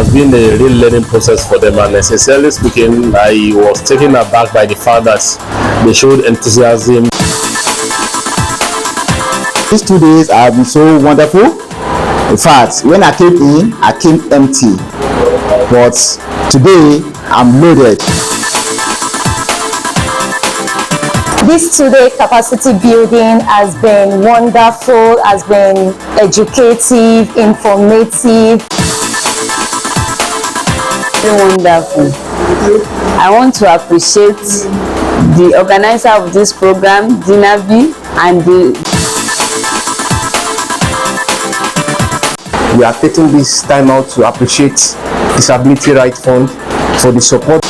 has been a real learning process for them, and sincerely speaking, I was taken aback by the fact that they showed enthusiasm. These 2 days have been so wonderful. In fact, when I came in, I came empty, but today I'm loaded. This 2-day capacity building has been wonderful, has been educative, informative. Very wonderful. I want to appreciate the organizer of this program, DINABI, and we are taking this time out to appreciate Disability Rights Fund for the support.